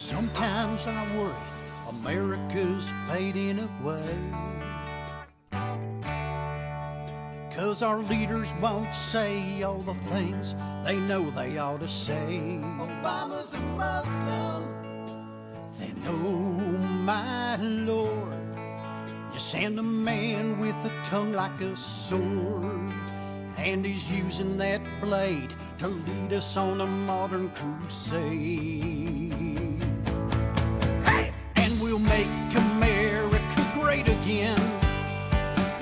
Sometimes I worry America's fading away, 'cause our leaders won't say all the things they know they ought to say. Obama's a Muslim, then oh my Lord, you send a man with a tongue like a sword, and he's using that blade to lead us on a modern crusade. Hey! And we'll make America great again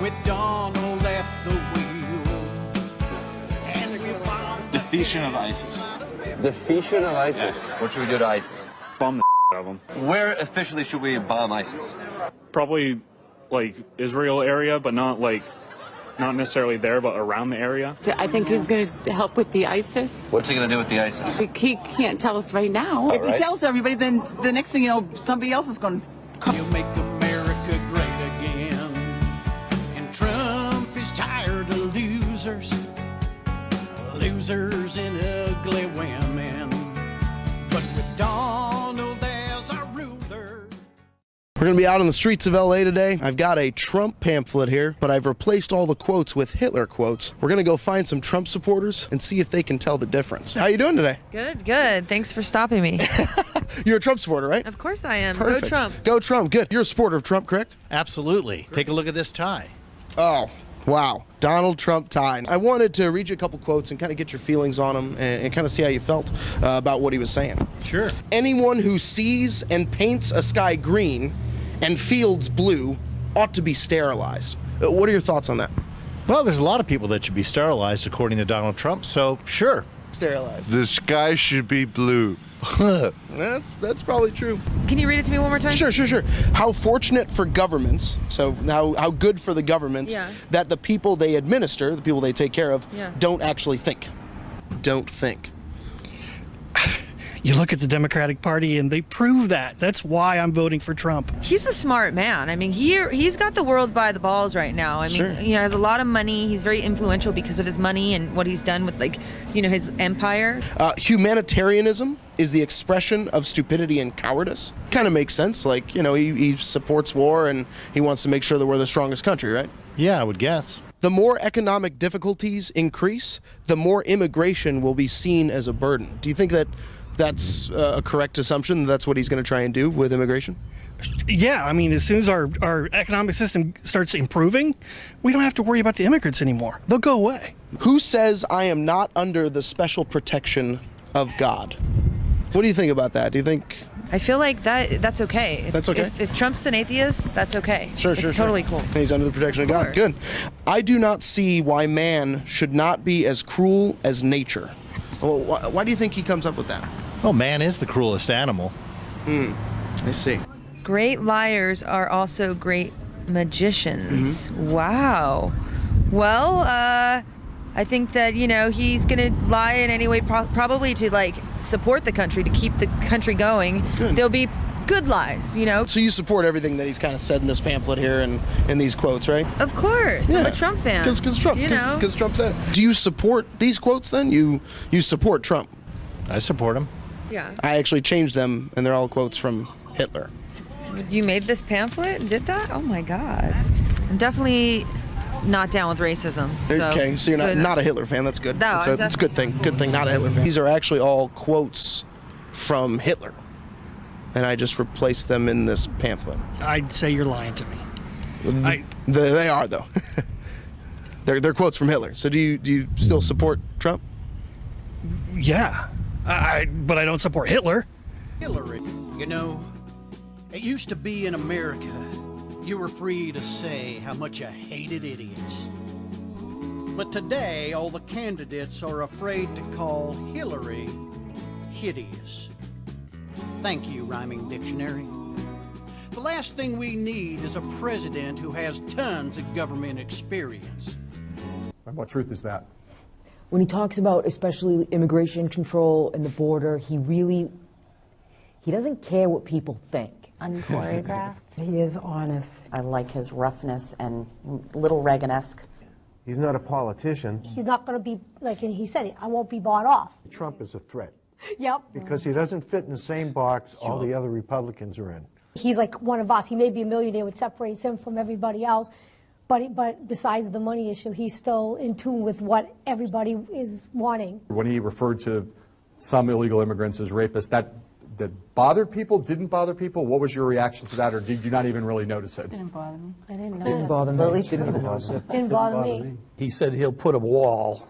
with Donald at the wheel. And we'll bomb Defeation of ISIS. Defeation of ISIS? Yes. What should we do to ISIS? Bomb the out of them. Where officially should we bomb ISIS? Probably like Israel area, but not necessarily there, but around the area. I think he's going to help with the ISIS. What's he going to do with the ISIS? He can't tell us right now. If he tells everybody, then the next thing you know, somebody else is going to come. You'll make America great again. And Trump is tired of losers, losers and ugly women. But with Donald as our ruler. We're going to be out on the streets of LA today. I've got a Trump pamphlet here, but I've replaced all the quotes with Hitler quotes. We're going to go find some Trump supporters and see if they can tell the difference. How you doing today? Good, good. Thanks for stopping me. You're a Trump supporter, right? Of course I am. Perfect. Go Trump. Go Trump. Good. You're a supporter of Trump, correct? Absolutely. Take a look at this tie. Oh, wow. Donald Trump tie. I wanted to read you a couple quotes and kind of get your feelings on them and kind of see how you felt about what he was saying. Sure. Anyone who sees and paints a sky green and fields blue ought to be sterilized. What are your thoughts on that? Well, there's a lot of people that should be sterilized according to Donald Trump, so sure. Sterilized. The sky should be blue. That's probably true. Can you read it to me one more time? Sure. How fortunate for governments, so how good for the governments, that the people they administer, the people they take care of, don't actually think. Don't think. You look at the Democratic Party and they prove that. That's why I'm voting for Trump. He's a smart man. I mean, he's got the world by the balls right now. I mean, he has a lot of money. He's very influential because of his money and what he's done with, his empire. Humanitarianism is the expression of stupidity and cowardice. Kind of makes sense. He supports war and he wants to make sure that we're the strongest country, right? Yeah, I would guess. The more economic difficulties increase, the more immigration will be seen as a burden. Do you think that that's a correct assumption? That's what he's going to try and do with immigration? Yeah, I mean, as soon as our economic system starts improving, we don't have to worry about the immigrants anymore. They'll go away. Who says I am not under the special protection of God? What do you think about that? Do you think... I feel like that's okay. That's okay? If Trump's an atheist, that's okay. Sure. It's totally cool. He's under the protection of God. Good. I do not see why man should not be as cruel as nature. Well, why do you think he comes up with that? Well, man is the cruelest animal. I see. Great liars are also great magicians. Wow. Well, I think that, he's going to lie in any way, probably to, support the country, to keep the country going. Good. There'll be good lies, So you support everything that he's kind of said in this pamphlet here and in these quotes, right? Of course. I'm a Trump fan. Because Trump, because Trump said it. Do you support these quotes then? You support Trump? I support him. Yeah. I actually changed them, and they're all quotes from Hitler. You made this pamphlet and did that? Oh, my God. I'm definitely not down with racism. Okay, so you're not a Hitler fan. That's good. No, it's a good thing. Good thing, not a Hitler fan. These are actually all quotes from Hitler, and I just replaced them in this pamphlet. I'd say you're lying to me. They are, though. They're quotes from Hitler. So do you still support Trump? Yeah, but I don't support Hitler. Hillary, it used to be in America, you were free to say how much you hated idiots. But today, all the candidates are afraid to call Hillary hideous. Thank you, Rhyming Dictionary. The last thing we need is a president who has tons of government experience. And what truth is that? When he talks about especially immigration control and the border, he doesn't care what people think. Unchoreographed. He is honest. I like his roughness and little Reagan-esque. He's not a politician. He's not going to be, like he said, I won't be bought off. Trump is a threat Yep. Because he doesn't fit in the same box all the other Republicans are in. He's like one of us. He may be a millionaire, which separates him from everybody else. But besides the money issue, he's still in tune with what everybody is wanting. When he referred to some illegal immigrants as rapists, that bothered people, didn't bother people? What was your reaction to that, or did you not even really notice it? Didn't bother me. I didn't know. Didn't bother me. Didn't even notice it. Didn't bother me. He said he'll put a wall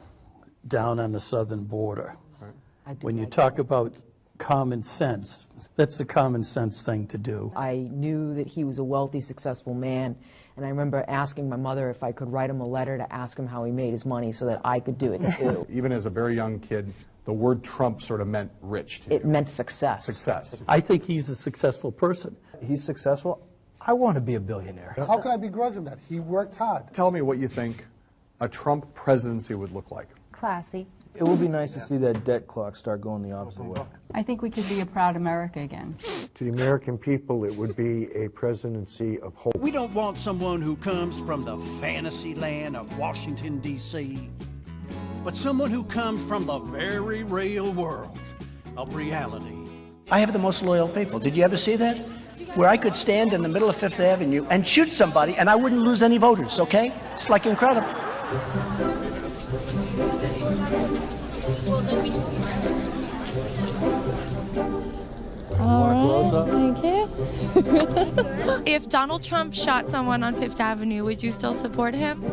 down on the southern border. When you talk about common sense, that's the common sense thing to do. I knew that he was a wealthy, successful man, and I remember asking my mother if I could write him a letter to ask him how he made his money so that I could do it too. Even as a very young kid, the word Trump sort of meant rich to you. It meant success. Success. I think he's a successful person. He's successful. I want to be a billionaire. How can I begrudge him that? He worked hard. Tell me what you think a Trump presidency would look like. Classy. It would be nice to see that debt clock start going the opposite way. I think we could be a proud America again. To the American people, it would be a presidency of hope. We don't want someone who comes from the fantasy land of Washington, D.C., but someone who comes from the very real world of reality. I have the most loyal people. Did you ever see that? Where I could stand in the middle of Fifth Avenue and shoot somebody and I wouldn't lose any voters, okay? It's like incredible. All right, thank you. If Donald Trump shot someone on Fifth Avenue, would you still support him?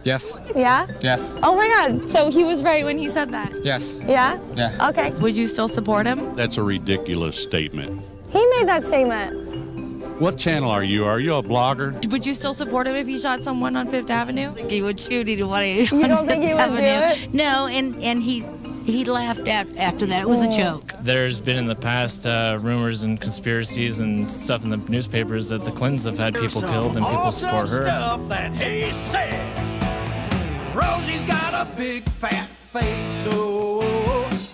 Yes. Yeah? Yes. Oh my God. So he was right when he said that? Yes. Yeah? Yeah. Okay. Would you still support him? That's a ridiculous statement. He made that statement. What channel are you? Are you a blogger? Would you still support him if he shot someone on Fifth Avenue? I think he would shoot anybody. You don't think he would do it? No, and he laughed after that. It was a joke. There's been in the past rumors and conspiracies and stuff in the newspapers that the Clintons have had people killed and people support her. Stuff that he said. Rosie's got a big fat face, so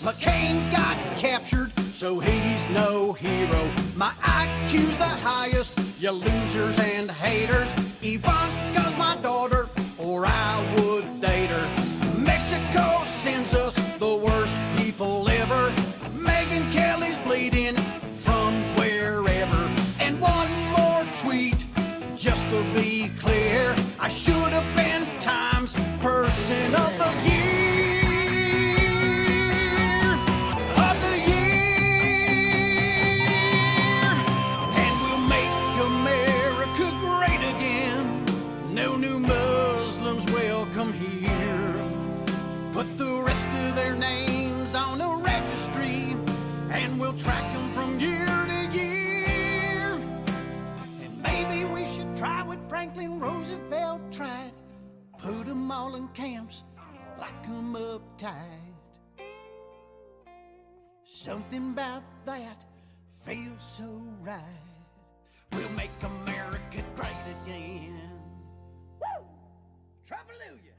McCain got captured, so he's no hero. My IQ's the highest, you losers and haters. Ivanka's my daughter, or I would date her. Mexico sends us the worst people ever. Megyn Kelly's bleeding from wherever. And one more tweet, just to be clear, I should have been Times Person of the Year. Of the year. And we'll make America great again. No new Muslims welcome here. Put the rest of their names on a registry, and we'll track them from year to year. And maybe we should try what Franklin Roosevelt tried. Put them all in camps, lock them up tight. Something about that feels so right. We'll make America great again. Woo! Trumpalooya!